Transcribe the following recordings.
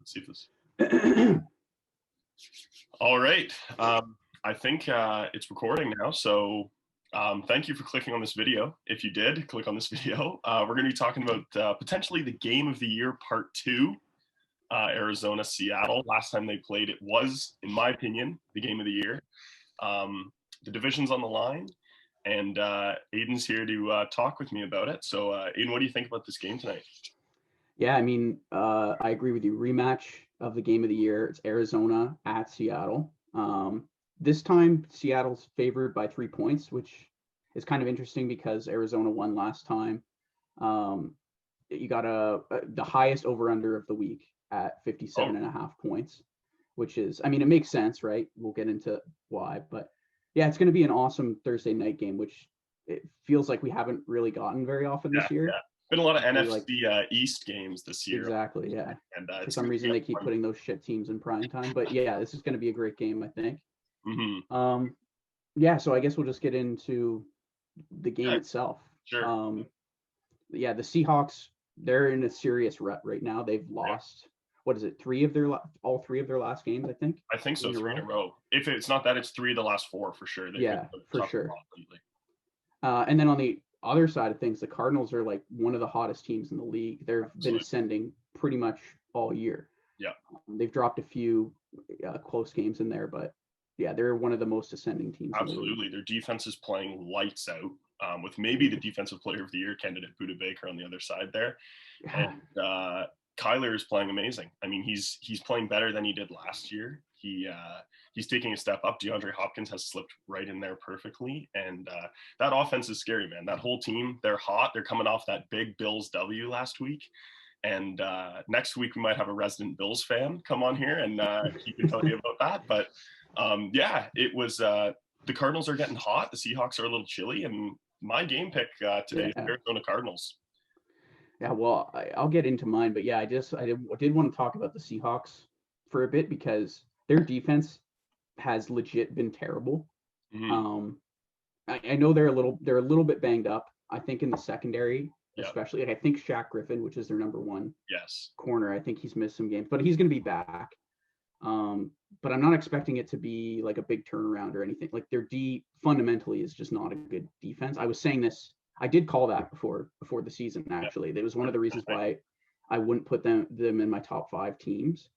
Let's see if this. All right. I think it's recording now. So thank you for clicking on this video. If you did click on this video, we're going to be talking about potentially the game of the year part 2, Arizona Seattle. Last time they played, it was, in my opinion, the game of the year. The division's on the line, and Aidan's here to talk with me about it. So Aidan, what do you think about this game tonight? Yeah, I mean, I agree with you. Rematch of the game of the year. It's Arizona at Seattle. This time, Seattle's favored by 3 points, which is kind of interesting because Arizona won last time. You got the highest over-under of the week at 57.5 points, which is, I mean, it makes sense, right? We'll get into why. But, yeah, it's going to be an awesome Thursday night game, which it feels like we haven't really gotten very often this year. Yeah. Been a lot of NFC East games this year. Exactly, yeah. And for some reason, they keep putting those shit teams in prime time. But yeah, this is going to be a great game, I think. Mm-hmm. Yeah, so I guess we'll just get into the game itself. Sure. Yeah, the Seahawks, they're in a serious rut right now. They've lost, what is it, all three of their last games, I think? I think so, 3 in a row. If it's not that, it's 3 of the last 4 for sure. For sure. And then on the other side of things, the Cardinals are like one of the hottest teams in the league. They've been ascending pretty much all year. Yeah. They've dropped a few close games in there, but yeah, they're one of the most ascending teams. Absolutely. Their defense is playing lights out, with maybe the defensive player of the year candidate Budda Baker on the other side there. Yeah. And Kyler is playing amazing. I mean, he's playing better than he did last year. He's taking a step up. DeAndre Hopkins has slipped right in there perfectly. And that offense is scary, man. That whole team, they're hot. They're coming off that big Bills W last week. And next week we might have a resident Bills fan come on here and he can tell you about that. But yeah, it was the Cardinals are getting hot. The Seahawks are a little chilly. And my game pick today is Arizona Cardinals. Yeah, well, I'll get into mine. But yeah, I did want to talk about the Seahawks for a bit because their defense has legit been terrible. Mm-hmm. I know they're a little bit banged up. I think in the secondary, especially. Like, I think Shaq Griffin, which is their number one corner, I think he's missed some games, but he's going to be back. But I'm not expecting it to be like a big turnaround or anything. Like, their D fundamentally is just not a good defense. I was saying this. I did call that before the season. Actually, that was one of the reasons why I wouldn't put them in my top 5 teams,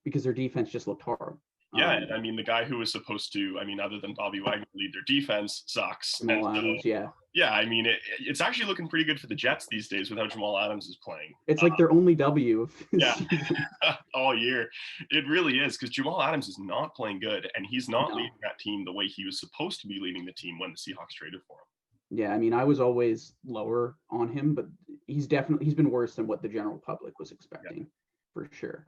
because their defense just looked horrible. Yeah, I mean, the guy who was supposed to, I mean, other than Bobby Wagner, lead their defense sucks. Jamal Adams, yeah, I mean, it's actually looking pretty good for the Jets these days with how Jamal Adams is playing. It's like their only W. All year. It really is, because Jamal Adams is not playing good, and he's not leading that team the way he was supposed to be leading the team when the Seahawks traded for him. Yeah, I mean, I was always lower on him, but he's been worse than what the general public was expecting, for sure.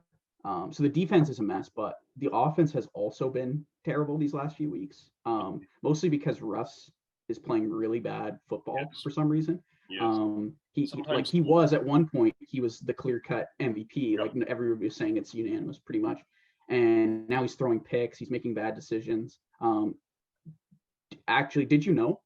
So the defense is a mess, but the offense has also been terrible these last few weeks, mostly because Russ is playing really bad football for some reason. He was at one point, he was the clear-cut MVP. Like, everybody was saying it's unanimous pretty much. And now he's throwing picks. He's making bad decisions. Actually, did you know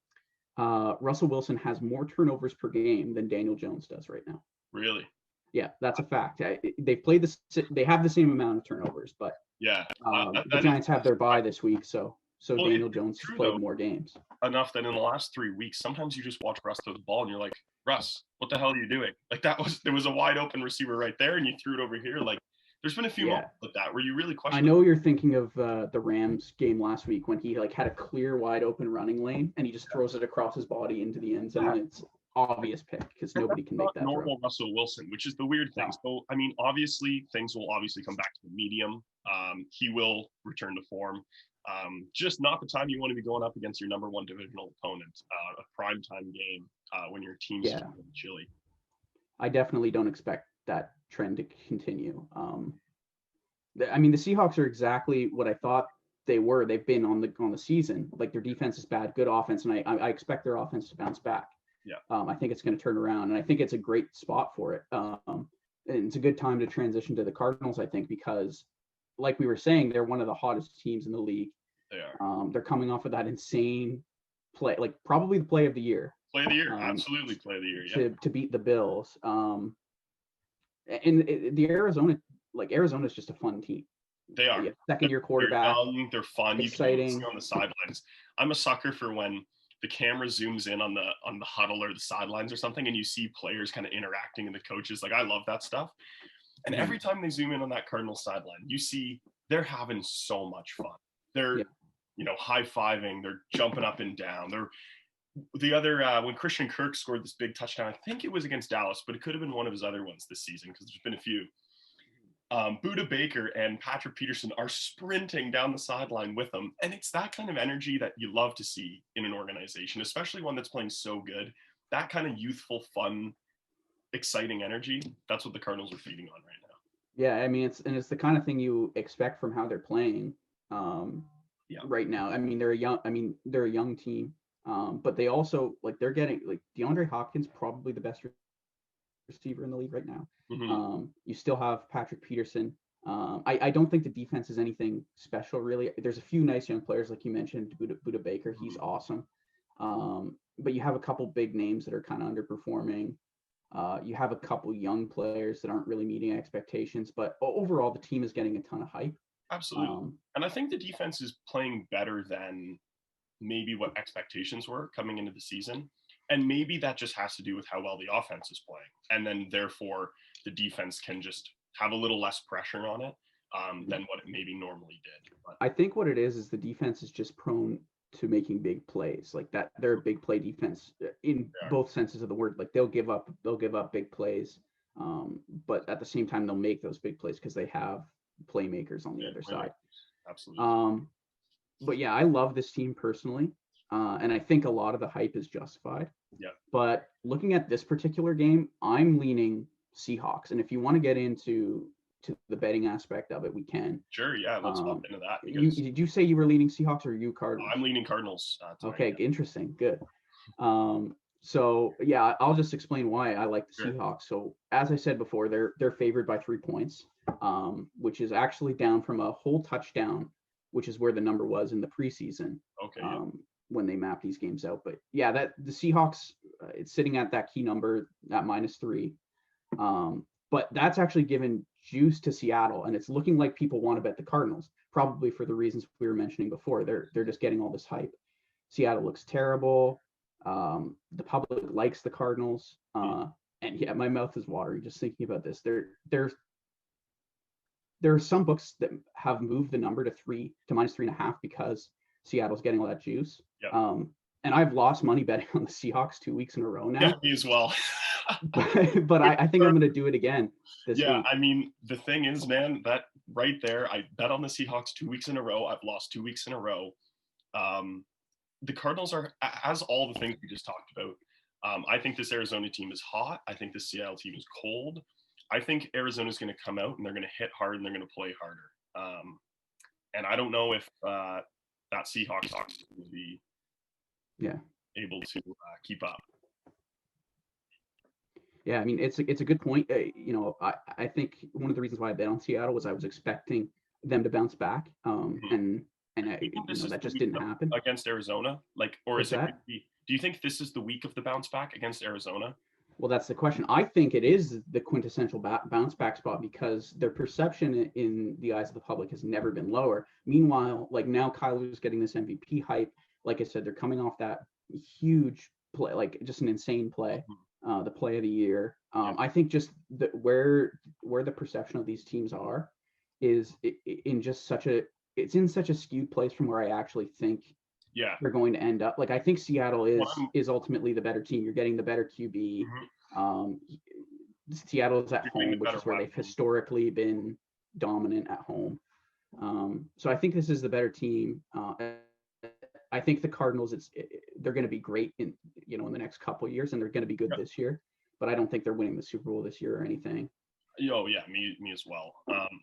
Russell Wilson has more turnovers per game than Daniel Jones does right now? Really? Yeah, that's a fact. They have the same amount of turnovers, but the Giants have their bye this week, so Daniel Jones has played more games. Enough that in the last 3 weeks, sometimes you just watch Russ throw the ball and you're like, Russ, what the hell are you doing? Like, there was a wide open receiver right there, and you threw it over here. Like, there's been a few moments like that where you really question. I know you're thinking of the Rams game last week when he had a clear wide open running lane and he just throws it across his body into the end zone. It's obvious pick because nobody can make that normal throw. Russell Wilson, which is the weird thing. So I mean, obviously things will come back to the medium. He will return to form. Just not the time you want to be going up against your number 1 divisional opponent, a primetime game when your team's chilly. I definitely don't expect that trend to continue. I mean, the Seahawks are exactly what I thought they were. They've been on the season. Like, their defense is bad, good offense, and I expect their offense to bounce back. Yeah. I think it's going to turn around, and I think it's a great spot for it. And it's a good time to transition to the Cardinals, I think, because, like we were saying, they're one of the hottest teams in the league. They are. They're coming off of that insane play, like probably the play of the year. Play of the year, absolutely play of the year. Yeah. To beat the Bills. And the Arizona like Arizona's just a fun team. They are. Second-year They're quarterback. young, they're fun. You can even see Exciting. on the sidelines. I'm a sucker for when the camera zooms in on the huddle or the sidelines or something, and you see players kind of interacting and the coaches. Like, I love that stuff. And every time they zoom in on that Cardinals sideline, you see they're having so much fun. They're, Yeah. high-fiving, they're jumping up and down. They're the other when Christian Kirk scored this big touchdown, I think it was against Dallas, but it could have been one of his other ones this season because there's been a few. Buda Baker and Patrick Peterson are sprinting down the sideline with them. And it's that kind of energy that you love to see in an organization, especially one that's playing so good. That kind of youthful, fun, exciting energy, that's what the Cardinals are feeding on right now. Yeah, I mean, it's the kind of thing you expect from how they're playing right now. I mean, they're a young team, but they also, like, they're getting, like, DeAndre Hopkins, probably the best receiver in the league right now. Mm-hmm. You still have Patrick Peterson. I don't think the defense is anything special, really. There's a few nice young players, like you mentioned, Buda Baker. He's awesome. But you have a couple big names that are kind of underperforming. You have a couple young players that aren't really meeting expectations. But overall, the team is getting a ton of hype. Absolutely. And I think the defense is playing better than maybe what expectations were coming into the season. And maybe that just has to do with how well the offense is playing. And then therefore the defense can just have a little less pressure on it than what it maybe normally did. But I think what it is the defense is just prone to making big plays. Like that, they're a big play defense in both senses of the word. Like they'll give up big plays. But at the same time, they'll make those big plays because they have playmakers on the other side. Absolutely. But yeah, I love this team personally. And I think a lot of the hype is justified. Yeah. But looking at this particular game, I'm leaning Seahawks. And if you want to get into the betting aspect of it, we can. Sure, yeah, let's hop into that. Did you say you were leaning Seahawks or you Cardinals? I'm leaning Cardinals tonight. Okay, interesting, good. So yeah, I'll just explain why I like the Seahawks. So as I said before, they're favored by 3 points, which is actually down from a whole touchdown, which is where the number was in the preseason. Okay. When they map these games out. But yeah, that the Seahawks, it's sitting at that key number at -3. But that's actually given juice to Seattle, and it's looking like people want to bet the Cardinals, probably for the reasons we were mentioning before. They're just getting all this hype. Seattle looks terrible. The public likes the Cardinals. And yeah, my mouth is watering just thinking about this. There are some books that have moved the number to -3.5 because Seattle's getting all that juice. Yep. And I've lost money betting on the Seahawks 2 weeks in a row now. Yeah, me as well. but I think I'm going to do it again this week. I mean, the thing is, man, that right there, I bet on the Seahawks 2 weeks in a row. I've lost 2 weeks in a row. The Cardinals are, as all the things we just talked about. I think this Arizona team is hot. I think the Seattle team is cold. I think Arizona's going to come out and they're going to hit hard and they're going to play harder. And I don't know if that Seahawks will be able to keep up. Yeah, I mean, it's a good point. I think one of the reasons why I bet on Seattle was I was expecting them to bounce back, and that just didn't happen against Arizona. Like, or is it? Do you think this is the week of the bounce back against Arizona? Well, that's the question. I think it is the quintessential bounce back spot because their perception in the eyes of the public has never been lower. Meanwhile, like now Kyler's getting this MVP hype. Like I said, they're coming off that huge play, like just an insane play, the play of the year. I think just where the perception of these teams are is in such a skewed place from where I actually think they're going to end up. Like I think Seattle is ultimately the better team. You're getting the better QB. Seattle is at home, which is where they've historically been dominant at home. So I think this is the better team. I think the Cardinals, they're going to be great in the next couple of years, and they're going to be good this year. But I don't think they're winning the Super Bowl this year or anything. Oh yeah, me as well.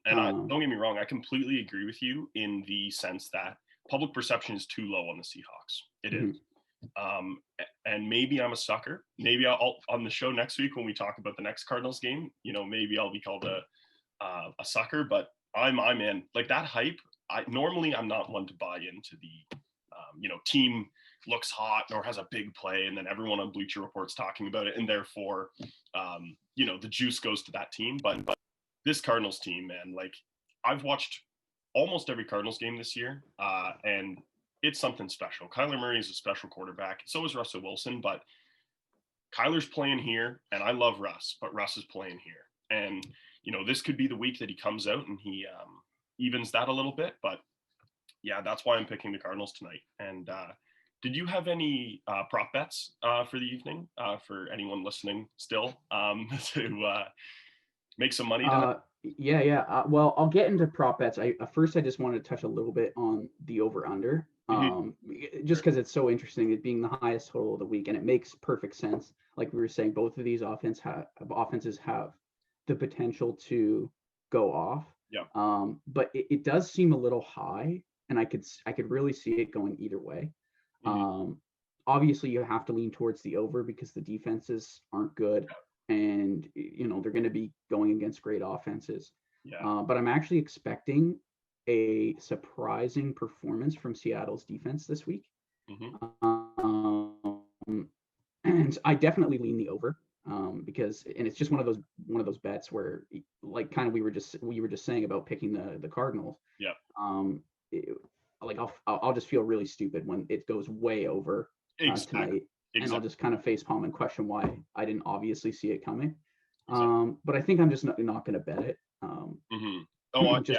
Don't get me wrong, I completely agree with you in the sense that public perception is too low on the Seahawks. It is. And maybe I'm a sucker. Maybe I'll on the show next week when we talk about the next Cardinals game, maybe I'll be called a sucker, but I'm in. Like that hype, normally I'm not one to buy into the team looks hot or has a big play and then everyone on Bleacher Report's talking about it and therefore the juice goes to that team. But this Cardinals team, man, like I've watched almost every Cardinals game this year, and it's something special. Kyler Murray is a special quarterback. So is Russell Wilson, but Kyler's playing here, and I love Russ, but Russ is playing here. And, this could be the week that he comes out and he evens that a little bit. But, yeah, that's why I'm picking the Cardinals tonight. And did you have any prop bets for the evening for anyone listening still to make some money tonight? Yeah. Well, I'll get into prop bets. First, I just wanted to touch a little bit on the over/under, just because it's so interesting, it being the highest total of the week, and it makes perfect sense. Like we were saying, both of these offenses have the potential to go off. Yeah. But it does seem a little high, and I could really see it going either way. Obviously, you have to lean towards the over because the defenses aren't good. Yeah. And they're going to be going against great offenses. Yeah. But I'm actually expecting a surprising performance from Seattle's defense this week. And I definitely lean the over because it's just one of those bets where, like, kind of we were just saying about picking the Cardinals. Yeah. I'll just feel really stupid when it goes way over tonight. And I'll just kind of facepalm and question why I didn't obviously see it coming. But I think I'm just not going to bet it.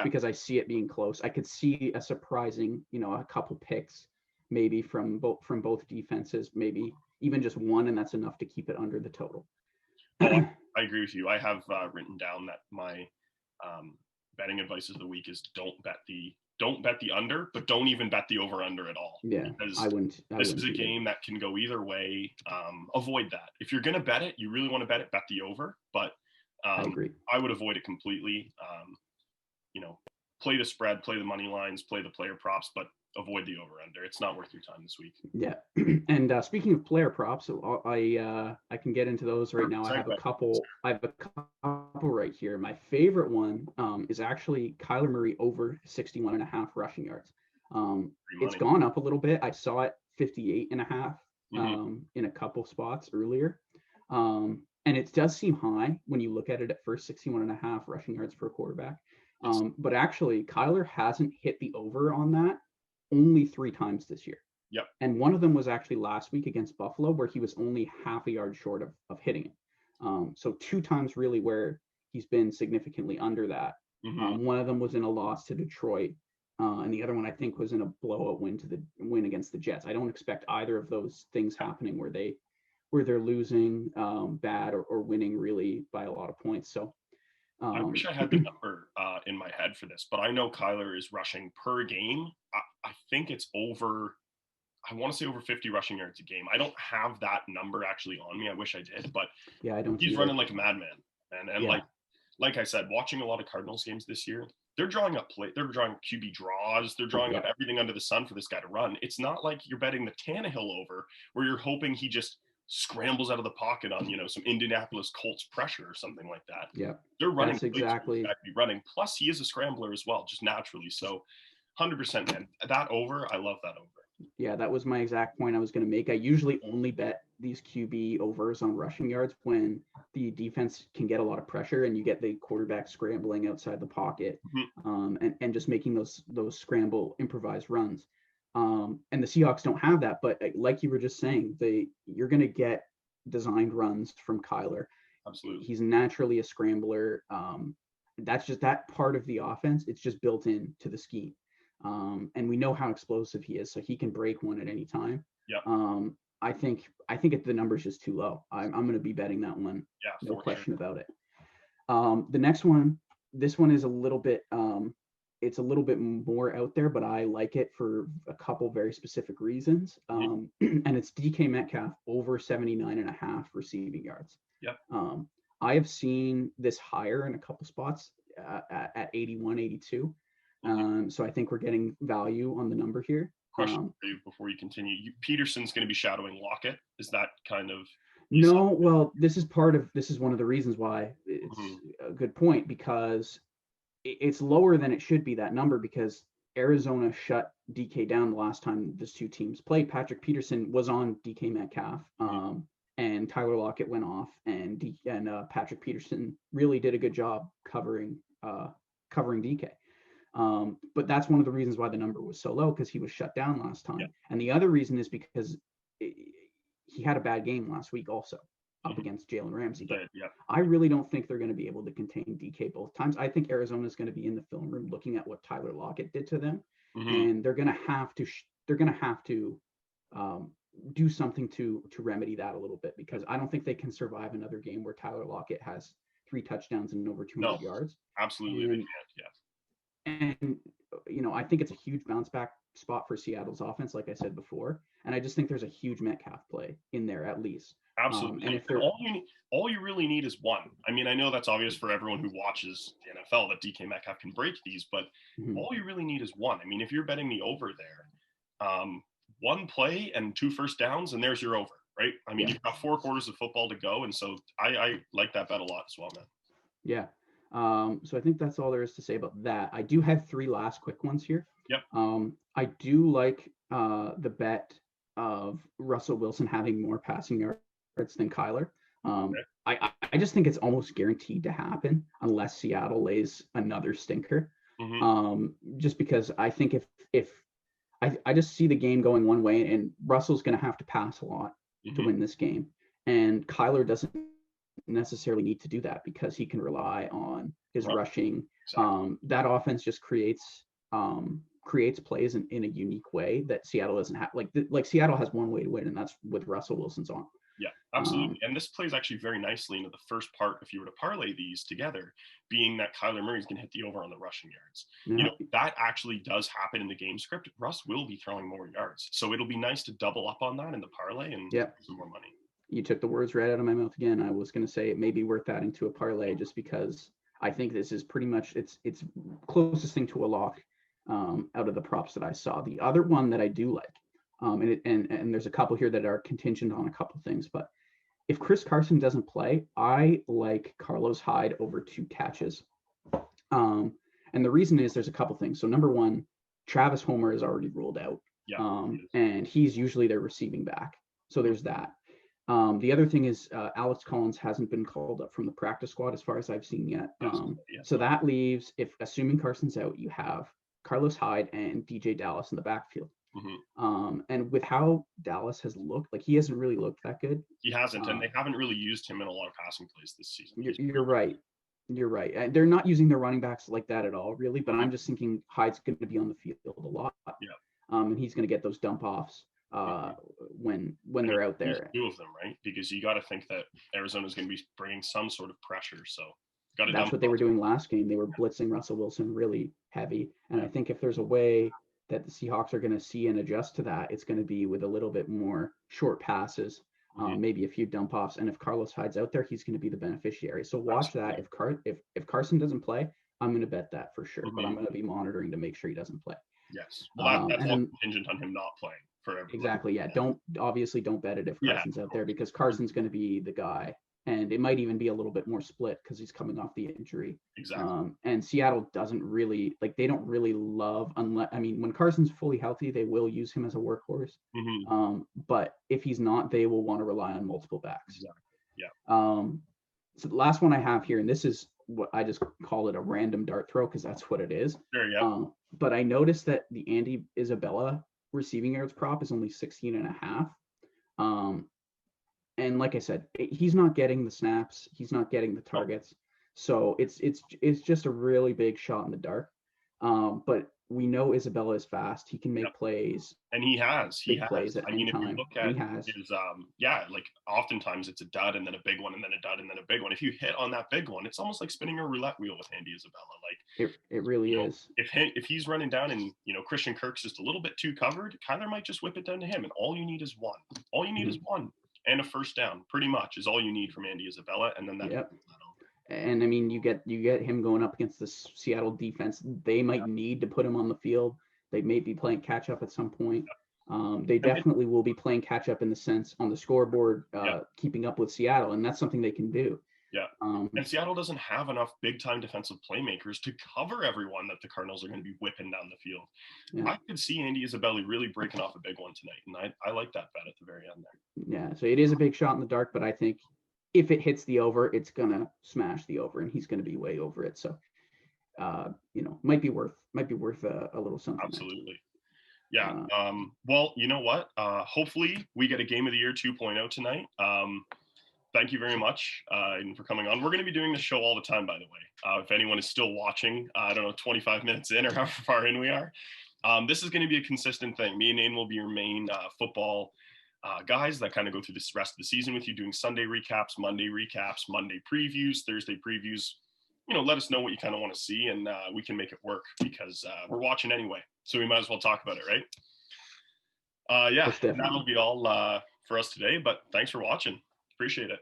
Because I see it being close. I could see a surprising, a couple picks, maybe from both defenses, maybe even just one, and that's enough to keep it under the total. I agree with you. I have written down that my betting advice of the week is don't bet the under, but don't even bet the over under at all. Yeah, because I wouldn't. This is a game that can go either way. Avoid that. If you're going to bet it, you really want to bet it, bet the over. But I agree. I would avoid it completely. Play the spread, play the money lines, play the player props, but avoid the over under. It's not worth your time this week. Yeah. And speaking of player props, I can get into those right now. I have a couple right here. My favorite one is actually Kyler Murray over 61.5 rushing yards. It's gone up a little bit. I saw it 58.5 in a couple spots earlier. And it does seem high when you look at it at first, 61.5 rushing yards for a quarterback. But actually, Kyler hasn't hit the over on that only 3 times this year. Yep. And one of them was actually last week against Buffalo, where he was only half a yard short of hitting it. So 2 times really where he's been significantly under that. One of them was in a loss to Detroit, and the other one I think was in a blowout win against the Jets. I don't expect either of those things happening where they're losing bad or winning really by a lot of points. So I wish I had the number in my head for this, but I know Kyler is rushing per game. I think it's over. I want to say over 50 rushing yards a game. I don't have that number actually on me. I wish I did, but yeah, I don't. He's running like a madman, and yeah. like I said, watching a lot of Cardinals games this year, they're drawing up they're drawing QB draws, they're drawing up everything under the sun for this guy to run. It's not like you're betting the Tannehill over, where you're hoping he just scrambles out of the pocket on some Indianapolis Colts pressure or something like that. Yeah, they're running exactly running. Plus, he is a scrambler as well, just naturally. So, 100%, man. That over, I love that over. Yeah, that was my exact point I was going to make. I usually only bet these QB overs on rushing yards when the defense can get a lot of pressure and you get the quarterback scrambling outside the pocket, and just making those scramble improvised runs. And the Seahawks don't have that, but like you were just saying, you're going to get designed runs from Kyler. Absolutely. He's naturally a scrambler. That's just that part of the offense. It's just built into the scheme. And we know how explosive he is, so he can break one at any time. Yeah. I think the number's just too low. I'm going to be betting that one. Yeah, no question about it. The next one, this one is a little bit, it's a little bit more out there, but I like it for a couple very specific reasons. And it's DK Metcalf over 79.5 receiving yards. Yep. I have seen this higher in a couple spots at 81, 82. So I think we're getting value on the number here. Question for you before you continue. Peterson's going to be shadowing Lockett. Is that kind of... No, well, this is one of the reasons why it's a good point, because it's lower than it should be, that number, because Arizona shut DK down the last time these two teams played. Patrick Peterson was on DK Metcalf, and Tyler Lockett went off, and Patrick Peterson really did a good job covering DK. But that's one of the reasons why the number was so low, because he was shut down last time. Yeah. And the other reason is because he had a bad game last week also up against Jalen Ramsey. But I really don't think they're going to be able to contain DK both times. I think Arizona is going to be in the film room looking at what Tyler Lockett did to them, and they're going to have to do something to remedy that a little bit, because I don't think they can survive another game where Tyler Lockett has 3 touchdowns and over 200 yards. Absolutely, they can't. Yeah. And, I think it's a huge bounce back spot for Seattle's offense, like I said before. And I just think there's a huge Metcalf play in there at least. Absolutely. And if all you really need is one. I mean, I know that's obvious for everyone who watches the NFL that DK Metcalf can break these, but all you really need is one. I mean, if you're betting the over there, one play and 2 first downs, and there's your over, right? I mean, you've got 4 quarters of football to go. And so I like that bet a lot as well, man. Yeah. So I think that's all there is to say about that. I do have 3 last quick ones here. Yep. I do like the bet of Russell Wilson having more passing yards than Kyler. I just think it's almost guaranteed to happen unless Seattle lays another stinker. Just because I think if I just see the game going one way, and Russell's going to have to pass a lot to win this game, and Kyler doesn't necessarily need to do that because he can rely on his rushing. Exactly. That offense just creates plays in a unique way that Seattle doesn't have. Like Seattle has one way to win, and that's with Russell Wilson's on. Yeah, absolutely. And this plays actually very nicely into the first part if you were to parlay these together, being that Kyler Murray's going to hit the over on the rushing yards. That actually does happen in the game script. Russ will be throwing more yards. So it'll be nice to double up on that in the parlay and get some more money. You took the words right out of my mouth again. I was going to say it may be worth adding to a parlay just because I think this is pretty much it's closest thing to a lock out of the props that I saw. The other one that I do like, and there's a couple here that are contingent on a couple things, but if Chris Carson doesn't play, I like Carlos Hyde over 2 catches. And the reason is there's a couple things. So number one, Travis Homer is already ruled out, and he's usually their receiving back. So there's that. The other thing is Alex Collins hasn't been called up from the practice squad as far as I've seen yet. So that leaves, if assuming Carson's out, you have Carlos Hyde and DJ Dallas in the backfield. And with how Dallas has looked, he hasn't really looked that good. He hasn't, and they haven't really used him in a lot of passing plays this season. You're right. You're right. They're not using their running backs like that at all, really. But I'm just thinking Hyde's going to be on the field a lot. And he's going to get those dump offs when they're out there. 2 of them, right? Because you got to think that Arizona's going to be bringing some sort of pressure. So that's what they were doing last game. They were blitzing Russell Wilson really heavy. And I think if there's a way that the Seahawks are going to see and adjust to that, it's going to be with a little bit more short passes, maybe a few dump offs. And if Carlos Hyde's out there, he's going to be the beneficiary. So watch that. If Carson doesn't play, I'm going to bet that for sure. But I'm going to be monitoring to make sure he doesn't play. Yes. Well, that's all contingent on him not playing for everyone. Exactly. Yeah. Don't bet it if Carson's out there, because Carson's going to be the guy. And it might even be a little bit more split because he's coming off the injury. Exactly. And Seattle doesn't really they don't really love when Carson's fully healthy, they will use him as a workhorse. But if he's not, they will want to rely on multiple backs. Exactly. Yeah. So the last one I have here, and this is what I just call it a random dart throw because that's what it is. Sure, yeah. But I noticed that the Andy Isabella receiving yards prop is only 16.5. And like I said, he's not getting the snaps. He's not getting the targets. So it's just a really big shot in the dark. But we know Isabella is fast. He can make plays. And he has. Plays at any time. If you look at his, oftentimes it's a dud and then a big one and then a dud and then a big one. If you hit on that big one, it's almost like spinning a roulette wheel with Andy Isabella. It really is. If he's running down and, Christian Kirk's just a little bit too covered, Kyler might just whip it down to him. And all you need is one. All you need is one. And a first down, pretty much, is all you need from Andy Isabella, and then that. And you get him going up against the Seattle defense. They might need to put him on the field. They may be playing catch up at some point. They definitely will be playing catch up in the sense on the scoreboard, keeping up with Seattle, and that's something they can do. Yeah. And Seattle doesn't have enough big time defensive playmakers to cover everyone that the Cardinals are going to be whipping down the field. Yeah. I could see Andy Isabella really breaking off a big one tonight. And I like that bet at the very end there. Yeah. So it is a big shot in the dark, but I think if it hits the over, it's going to smash the over and he's going to be way over it. So, might be worth a little something. Absolutely. Yeah. Well, you know what? Hopefully we get a Game of the Year 2.0 tonight. Thank you very much, Aidan, for coming on. We're going to be doing this show all the time, by the way. If anyone is still watching, I don't know, 25 minutes in or however far in we are. This is going to be a consistent thing. Me and Aidan will be your main football guys that kind of go through this rest of the season with you, doing Sunday recaps, Monday previews, Thursday previews. Let us know what you kind of want to see, and we can make it work because we're watching anyway. So we might as well talk about it, right? Yeah, that'll be all for us today, but thanks for watching. Appreciate it.